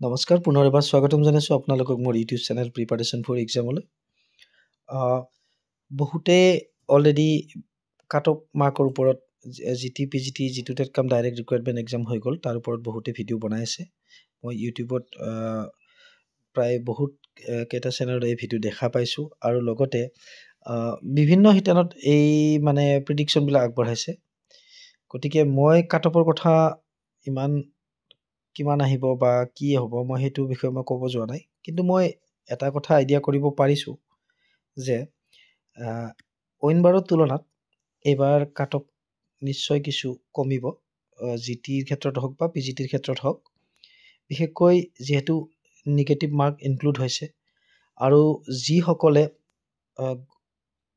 নমস্কাৰ পুনৰ এবাৰ স্বাগতম জনাইছোঁ আপোনালোকক মোৰ ইউটিউব চেনেল প্ৰিপাৰেশ্যন ফৰ এক্সামলৈ বহুতে অলৰেডি কাট অফ মাৰ্কৰ ওপৰত GT PGT যিটো টেট কাম ডাইৰেক্ট ৰিকুৱাৰমেণ্ট এক্সাম হৈ গ'ল তাৰ ওপৰত বহুতে ভিডিঅ' বনাই আছে মই ইউটিউবত প্ৰায় বহুত কেইটা চেনেলত এই ভিডিঅ' দেখা পাইছোঁ আৰু লগতে বিভিন্ন শিতানত এই মানে প্ৰিডিকশ্যনবিলাক আগবঢ়াইছে গতিকে মই কাট অফৰ কথা ইমান কিমান আহিব বা কি হ'ব মই সেইটো বিষয়ে মই ক'ব যোৱা নাই কিন্তু মই এটা কথা আইডিয়া কৰিব পাৰিছোঁ যে অইনবাৰৰ তুলনাত এইবাৰ কাট অফ নিশ্চয় কিছু কমিব জিটিৰ ক্ষেত্ৰত হওক বা পিজিটিৰ ক্ষেত্ৰত হওক বিশেষকৈ যিহেতু নিগেটিভ মাৰ্ক ইনক্লুড হৈছে আৰু যিসকলে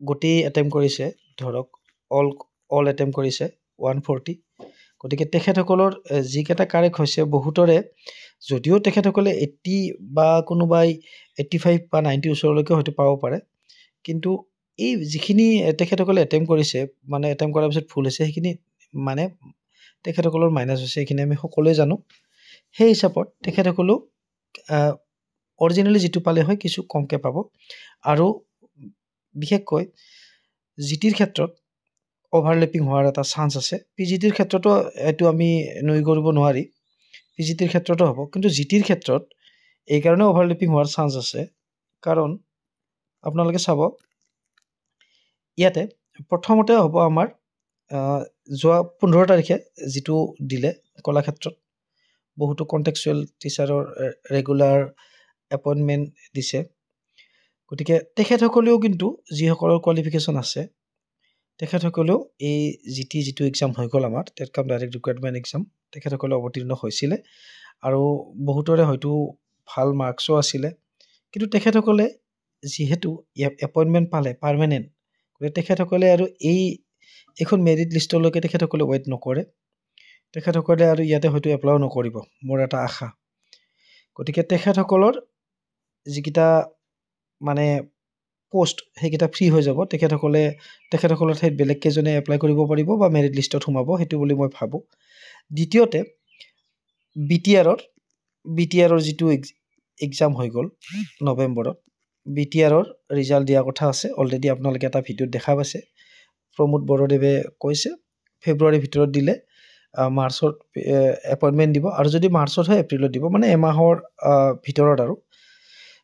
গোটেই এটেম্প কৰিছে ধৰক অল এটেম্প কৰিছে 140 গতিকে তেখেতসকলৰ যিকেইটা কাৰেক্ট হৈছে বহুতৰে যদিও তেখেতসকলে 80 বা কোনোবাই 85 বা 90 ওচৰলৈকে হয়তো পাব পাৰে কিন্তু এই যিখিনি তেখেতসকলে এটেম্প কৰিছে মানে এটেম্প কৰাৰ পিছত ভুল হৈছে সেইখিনি মানে তেখেতসকলৰ মাইনাছ হৈছে সেইখিনি আমি সকলোৱে জানো সেই হিচাপত তেখেতসকলেও অৰিজিনেলি যিটো পালে হয় কিছু কমকৈ পাব আৰু বিশেষকৈ জিটিৰ ক্ষেত্ৰত অভাৰলেপিং হোৱাৰ এটা চান্স আছে পিজিটিৰ ক্ষেত্ৰতো এইটো আমি নুই কৰিব নোৱাৰি পিজিটিৰ ক্ষেত্ৰতো হ'ব কিন্তু জিটিৰ ক্ষেত্ৰত এইকাৰণে অভাৰলেপিং হোৱাৰ চান্স আছে কাৰণ আপোনালোকে চাব ইয়াতে প্ৰথমতে হ'ব আমাৰ যোৱা 15 তাৰিখে যিটো দিলে কলাক্ষেত্ৰত বহুতো কণ্টেক্সুৱেল টিচাৰৰ ৰেগুলাৰ এপইণ্টমেণ্ট দিছে গতিকে তেখেতসকলেও কিন্তু যিসকলৰ কোৱালিফিকেশ্যন আছে তেখেতসকলেও এই যিটো এক্সাম হৈ গ'ল আমাৰ টেট কাম ডাইৰেক্ট ৰিকুৱাৰমেণ্ট এক্সাম তেখেতসকলে অৱতীৰ্ণ হৈছিলে আৰু বহুতৰে হয়তো ভাল মাৰ্কছো আছিলে কিন্তু তেখেতসকলে যিহেতু এপইণ্টমেণ্ট পালে পাৰ্মানেণ্ট গতিকে তেখেতসকলে আৰু এইখন মেৰিট লিষ্টলৈকে তেখেতসকলে ৱেইট নকৰে তেখেতসকলে আৰু ইয়াতে হয়তো এপ্লাইও নকৰিব মোৰ এটা আশা গতিকে তেখেতসকলৰ যিকেইটা মানে পোষ্ট সেইকেইটা ফ্ৰী হৈ যাব তেখেতসকলৰ ঠাইত বেলেগ কেইজনে এপ্লাই কৰিব পাৰিব বা মেৰিট লিষ্টত সোমাব সেইটো বুলি মই ভাবোঁ দ্বিতীয়তে বিটিআৰৰ যিটো এক্সাম হৈ গ'ল নৱেম্বৰত বিটিআৰৰ ৰিজাল্ট দিয়া কথা আছে অলৰেডি আপোনালোকে এটা ভিডিঅ'ত দেখা পাইছে প্ৰমোদ বৰদেৱে কৈছে ফেব্ৰুৱাৰীৰ ভিতৰত দিলে মাৰ্চত এপইণ্টমেণ্ট দিব আৰু যদি মাৰ্চত হয় এপ্ৰিলত দিব মানে এমাহৰ ভিতৰত আৰু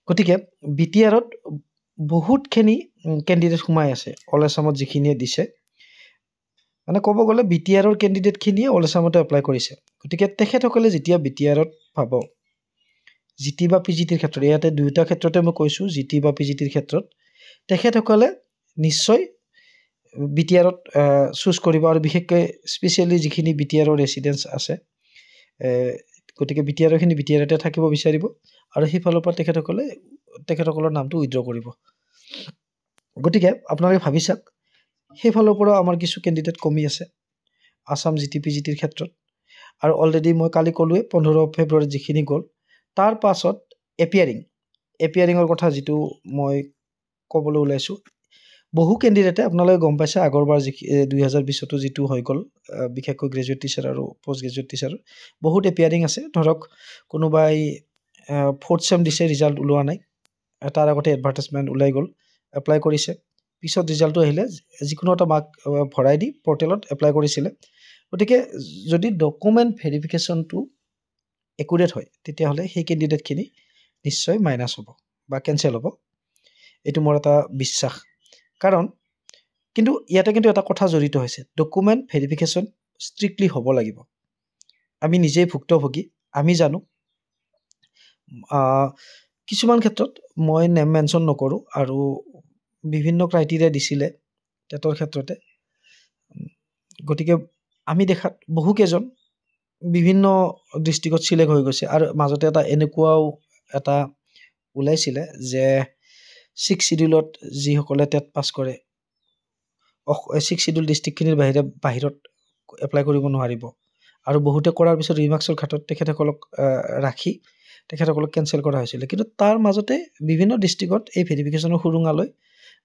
গতিকে বিটিআৰত বহুতখিনি কেণ্ডিডেট সোমাই আছে অল আছামত যিখিনিয়ে দিছে মানে ক'ব গ'লে বিটিআৰৰ কেণ্ডিডেটখিনিয়ে অল আছামতে এপ্লাই কৰিছে গতিকে তেখেতসকলে যেতিয়া বিটিআৰত পাব জিটি বা পিজিটিৰ ক্ষেত্ৰত ইয়াতে দুয়োটা ক্ষেত্ৰতে মই কৈছোঁ জিটি বা পিজিটিৰ ক্ষেত্ৰত তেখেতসকলে নিশ্চয় বিটিআৰত চুজ কৰিব আৰু বিশেষকৈ স্পেচিয়েলি যিখিনি বিটিআৰৰ ৰেচিডেঞ্চ আছে গতিকে বিটিআৰৰখিনি বিটিআৰতে থাকিব বিচাৰিব আৰু সেইফালৰ পৰা তেখেতসকলৰ নামটো উইথড্ৰ কৰিব গতিকে আপোনালোকে ভাবি চাওক সেইফালৰ পৰা আমাৰ কিছু কেণ্ডিডেট কমি আছে আছাম জিটি পিজিটিৰ ক্ষেত্ৰত আৰু অলৰেডি মই কালি ক'লোৱে 15 ফেব্ৰুৱাৰীত যিখিনি গ'ল তাৰ পাছত এপিয়াৰিঙৰ কথা যিটো মই ক'বলৈ ওলাইছোঁ বহু কেণ্ডিডেটে আপোনালোকে গম পাইছে আগৰবাৰ 2020তো যিটো হৈ গ'ল বিশেষকৈ গ্ৰেজুৱেট টিচাৰ আৰু পষ্ট গ্ৰেজুৱেট টিচাৰ বহুত এপিয়াৰিং আছে ধৰক কোনোবাই 4th চেম দিছে ৰিজাল্ট ওলোৱা নাই তাৰ আগতে এডভাৰ্টাইজমেণ্ট ওলাই গ'ল এপ্লাই কৰিছে পিছত ৰিজাল্টটো আহিলে যিকোনো এটা মাৰ্ক ভৰাই দি পৰ্টেলত এপ্লাই কৰিছিলে গতিকে যদি ডকুমেণ্ট ভেৰিফিকেশ্যনটো একুৰেট হয় তেতিয়াহ'লে সেই কেণ্ডিডেটখিনি নিশ্চয় মাইনাছ হ'ব বা কেঞ্চেল হ'ব এইটো মোৰ এটা বিশ্বাস কাৰণ কিন্তু ইয়াতে কিন্তু এটা কথা জড়িত হৈছে ডকুমেণ্ট ভেৰিফিকেশ্যন ষ্ট্ৰিক্টলি হ'ব লাগিব আমি নিজেই ভুক্তভোগী আমি জানো কিছুমান ক্ষেত্ৰত মই নেম মেনশ্যন নকৰোঁ আৰু বিভিন্ন ক্ৰাইটেৰিয়া দিছিলে টেটৰ ক্ষেত্ৰতে গতিকে আমি দেখাত বহুকেইজন বিভিন্ন ডিষ্ট্ৰিক্টত চিলেক্ট হৈ গৈছে আৰু মাজতে এটা এনেকুৱাও এটা ওলাইছিলে যে 6 শিডিউলত যিসকলে টেট পাছ কৰে 6 শিডিউল ডিষ্ট্ৰিক্টখিনিৰ বাহিৰত এপ্লাই কৰিব নোৱাৰিব আৰু বহুতে কৰাৰ পিছত ৰিমাৰ্কছৰ ঘাটত তেখেতসকলক ৰাখি তেখেতসকলক কেঞ্চেল কৰা হৈছিলে কিন্তু তাৰ মাজতে বিভিন্ন ডিষ্ট্ৰিক্টত এই ভেৰিফিকেশ্যনৰ সুৰুঙা লৈ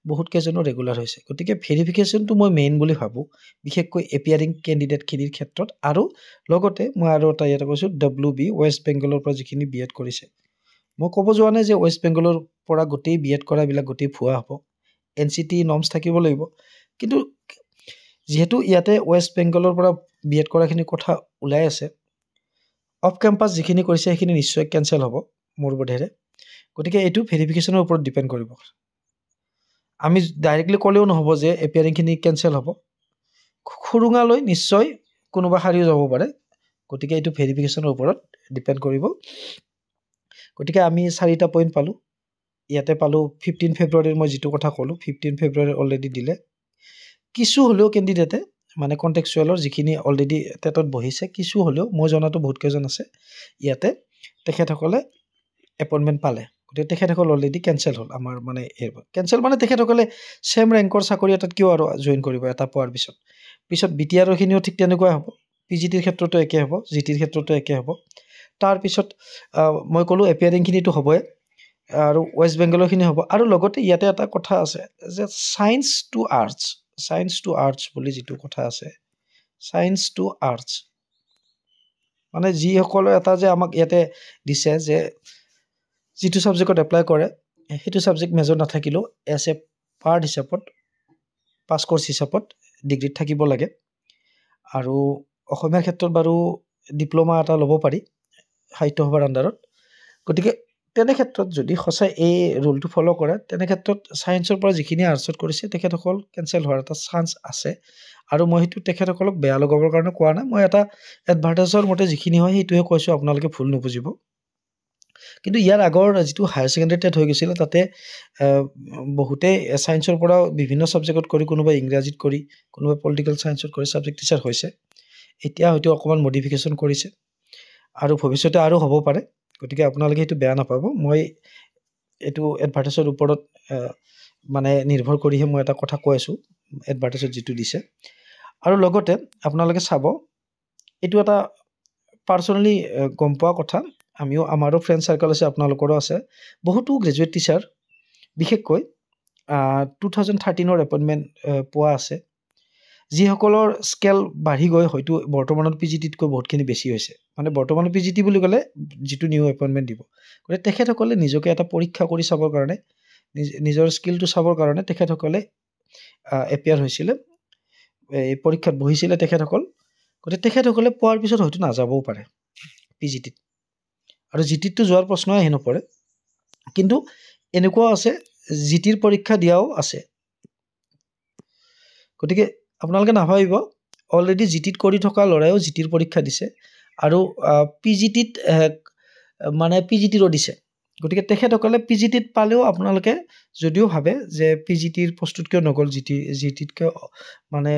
বহুত কেইজনৰ ৰেগুলাৰ হৈছে গতিকে ভেৰিফিকেশ্যনটো মই মেইন বুলি ভাবোঁ বিশেষকৈ এপিয়াৰিং কেণ্ডিডেটখিনিৰ ক্ষেত্ৰত আৰু লগতে মই আৰু এটা ইয়াতে কৈছোঁ WB ৱেষ্ট বেংগলৰ পৰা যিখিনি BEd কৰিছে মই ক'ব যোৱা নাই যে ৱেষ্ট বেংগলৰ পৰা গোটেই BEd কৰাবিলাক গোটেই ভুৱা হ'ব NCT নৰ্মছ থাকিব লাগিব কিন্তু যিহেতু ইয়াতে ৱেষ্ট বেংগলৰ পৰা BEd কৰাখিনি কথা ওলাই আছে অফ কেম্পাছ যিখিনি কৰিছে সেইখিনি নিশ্চয় কেঞ্চেল হ'ব মোৰ বোধেৰে গতিকে এইটো ভেৰিফিকেশ্যনৰ ওপৰত ডিপেণ্ড কৰিব আমি ডাইৰেক্টলি ক'লেও নহ'ব যে এপিয়াৰিংখিনি কেঞ্চেল হ'ব খুৰুঙালৈ নিশ্চয় কোনোবা হাৰিও যাব পাৰে গতিকে এইটো ভেৰিফিকেশ্যনৰ ওপৰত ডিপেণ্ড কৰিব গতিকে আমি 4টা পইণ্ট পালোঁ ইয়াতে পালোঁ 15 ফেব্ৰুৱাৰীৰ মই যিটো কথা ক'লোঁ 15 ফেব্ৰুৱাৰী অলৰেডি দিলে কিছু হ'লেও কেণ্ডিডেটে মানে কণ্টেক্সুৱেলৰ যিখিনি অলৰেডি টেটত বহিছে কিছু হ'লেও মই জনাতো বহুত কেইজন আছে ইয়াতে তেখেতসকলে এপইণ্টমেণ্ট পালে গতিকে তেখেতসকল অলৰেডি কেঞ্চেল হ'ল আমাৰ মানে কেঞ্চেল মানে তেখেতসকলে ছেম ৰেংকৰ চাকৰি এটাত কিয় আৰু জইন কৰিব এটা পোৱাৰ পিছত BTRৰখিনিও ঠিক তেনেকুৱাই হ'ব PGTৰ ক্ষেত্ৰতো একে হ'ব GTৰ ক্ষেত্ৰতো একে হ'ব তাৰপিছত মই ক'লোঁ এপিয়াৰিংখিনিতো হ'বই আৰু ৱেষ্ট বেংগলৰখিনি হ'ব আৰু লগতে ইয়াতে এটা কথা আছে যে ছায়েন্স টু আৰ্টছ বুলি যিটো কথা আছে ছায়েন্স টু আৰ্টছ মানে যিসকলে এটা যে আমাক ইয়াতে দিছে যে যিটো ছাবজেক্টত এপ্লাই কৰে সেইটো ছাবজেক্ট মেজৰ নাথাকিলেও এছ এ পাৰ্ট হিচাপত পাছ কোৰ্চ হিচাপত ডিগ্ৰীত থাকিব লাগে আৰু অসমীয়াৰ ক্ষেত্ৰত বাৰু ডিপ্ল'মা এটা ল'ব পাৰি সাহিত্য সভাৰ আণ্ডাৰত গতিকে তেনে ক্ষেত্ৰত যদি সঁচাই এই ৰুলটো ফ'ল' কৰে তেনে ক্ষেত্ৰত ছায়েন্সৰ পৰা যিখিনি আৰ্টছত কৰিছে তেখেতসকল কেঞ্চেল হোৱাৰ এটা চান্স আছে আৰু মই সেইটো তেখেতসকলক বেয়া লগাবৰ কাৰণে কোৱা নাই মই এটা এডভাৰ্টাইজৰ মতে যিখিনি হয় সেইটোহে কৈছোঁ আপোনালোকে ভুল নুবুজিব কিন্তু ইয়াৰ আগৰ যিটো হায়াৰ ছেকেণ্ডেৰী টেট হৈ গৈছিলে তাতে বহুতেই ছায়েন্সৰ পৰা বিভিন্ন ছাবজেক্টত কৰি কোনোবাই ইংৰাজীত কৰি কোনোবাই পলিটিকেল ছায়েন্সত কৰি ছাবজেক্ট টিচাৰ হৈছে এতিয়া হয়তো অকণমান মডিফিকেশ্যন কৰিছে আৰু ভৱিষ্যতে আৰু হ'ব পাৰে গতিকে আপোনালোকে সেইটো বেয়া নাপাব মই এইটো এডভাৰ্টাইজৰ ওপৰত মানে নিৰ্ভৰ কৰিহে মই এটা কথা কৈ আছোঁ এডভাৰ্টাইজত যিটো দিছে আৰু লগতে আপোনালোকে চাব এইটো এটা পাৰ্চনেলি গম পোৱা কথা আমাৰো ফ্ৰেণ্ড চাৰ্কল আছে আপোনালোকৰো আছে বহুতো গ্ৰেজুৱেট টিচাৰ বিশেষকৈ 2013ৰ এপইণ্টমেণ্ট পোৱা আছে যিসকলৰ স্কেল বাঢ়ি গৈ হয়তো বৰ্তমানত PGTতকৈ বহুতখিনি বেছি হৈছে মানে বৰ্তমানৰ PGT বুলি ক'লে যিটো নিউ এপইণ্টমেণ্ট দিব গতিকে তেখেতসকলে নিজকে এটা পৰীক্ষা কৰি চাবৰ কাৰণে নিজৰ স্কিলটো চাবৰ কাৰণে তেখেতসকলে এপিয়াৰ হৈছিলে এই পৰীক্ষাত বহিছিলে তেখেতসকল গতিকে তেখেতসকলে পোৱাৰ পিছত হয়তো নাযাবও পাৰে PGTত আৰু GTতটো যোৱাৰ প্ৰশ্নই আহি নপৰে কিন্তু এনেকুৱাও আছে GTৰ পৰীক্ষা দিয়াও আছে গতিকে আপোনালোকে নাভাবিব অলৰেডি GTত কৰি থকা ল'ৰাইও GTৰ পৰীক্ষা দিছে আৰু PGTত মানে PGTৰো দিছে গতিকে তেখেতসকলে PGTত পালেও আপোনালোকে যদিও ভাবে যে PGTৰ প্ৰস্তুত কিয় নগ'ল GTতকৈ মানে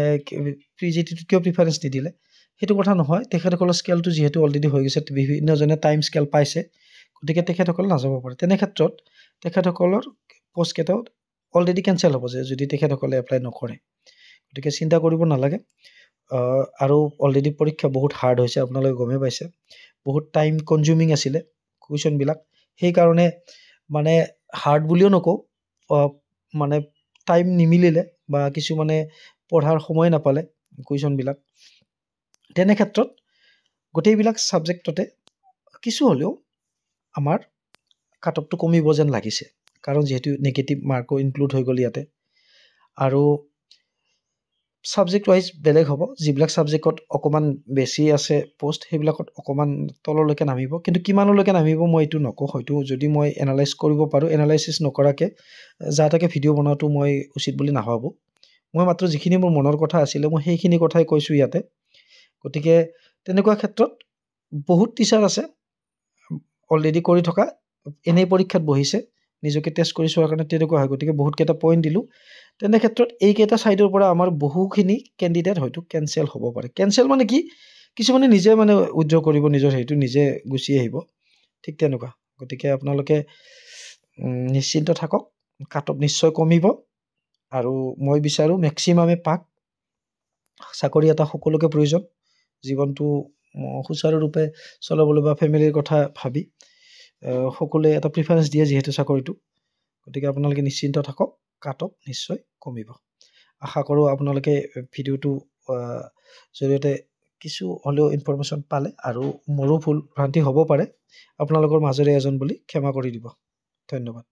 PGTত কিয় প্ৰিফাৰেঞ্চ নিদিলে সেইটো কথা নহয় তেখেতসকলৰ স্কেলটো যিহেতু অলৰেডি হৈ গৈছে বিভিন্নজনে টাইম স্কেল পাইছে গতিকে তেখেতসকল নাযাব পাৰে তেনে ক্ষেত্ৰত তেখেতসকলৰ পষ্টকেইটাও অলৰেডি কেঞ্চেল হ'ব যদি তেখেতসকলে এপ্লাই নকৰে গতিকে চিন্তা কৰিব নালাগে আৰু অলৰেডি পৰীক্ষা বহুত হাৰ্ড হৈছে আপোনালোকে গমেই পাইছে বহুত টাইম কনজিউমিং আছিলে কুৱেশ্যনবিলাক সেইকাৰণে মানে হাৰ্ড বুলিও নকওঁ মানে টাইম নিমিলিলে বা কিছুমানে পঢ়াৰ সময় নাপালে কুৱেশ্যনবিলাক তেনে ক্ষেত্ৰত গোটেইবিলাক ছাবজেক্টতে কিছু হ'লেও আমাৰ কাট অফটো কমিব যেন লাগিছে কাৰণ যিহেতু নেগেটিভ মাৰ্কো ইনক্লুড হৈ গ'ল ইয়াতে আৰু ছাবজেক্ট ৱাইজ বেলেগ হ'ব যিবিলাক ছাবজেক্টত অকণমান বেছি আছে পোষ্ট সেইবিলাকত অকণমান তললৈকে নামিব কিন্তু কিমানলৈকে নামিব মই এইটো নকওঁ হয়তো যদি মই এনালাইজ কৰিব পাৰোঁ এনালাইচিছ নকৰাকৈ যা তাকে ভিডিঅ' বনোৱাটো মই উচিত বুলি নাভাবোঁ মই মাত্ৰ যিখিনি মোৰ মনৰ কথা আছিলে মই সেইখিনি কথাই কৈছোঁ ইয়াতে গতিকে তেনেকুৱা ক্ষেত্ৰত বহুত টিচাৰ আছে অলৰেডি কৰি থকা এনেই পৰীক্ষাত বহিছে নিজকে টেষ্ট কৰি চোৱাৰ কাৰণে তেনেকুৱা হয় গতিকে বহুতকেইটা পইণ্ট দিলোঁ তেনে ক্ষেত্ৰত এইকেইটা ছাইডৰ পৰা আমাৰ বহুখিনি কেণ্ডিডেট হয়তো কেঞ্চেল হ'ব পাৰে কেঞ্চেল মানে কি কিছুমানে নিজে মানে উইথড্ৰ কৰিব নিজৰ হেৰিটো নিজে গুচি আহিব ঠিক তেনেকুৱা গতিকে আপোনালোকে নিশ্চিন্ত থাকক কাট অফ নিশ্চয় কমিব আৰু মই বিচাৰোঁ মেক্সিমামে পাক চাকৰি এটা সকলোকে প্ৰয়োজন জীৱনটো সুচাৰুৰূপে চলাবলৈ বা ফেমিলিৰ কথা ভাবি সকলোৱে এটা প্ৰিফাৰেঞ্চ দিয়ে যিহেতু চাকৰিটো গতিকে আপোনালোকে নিশ্চিন্ত থাকক কাট অফ নিশ্চয় কমিব। আশা কৰোঁ আপোনালোকে ভিডিঅ'টো জৰিয়তে কিছু হ'লেও ইনফৰমেশ্যন পালে, আৰু মোৰো ভুল ভ্ৰান্তি হ'ব পাৰে, আপোনালোকৰ মাজৰে এজন বুলি ক্ষমা কৰি দিব। ধন্যবাদ।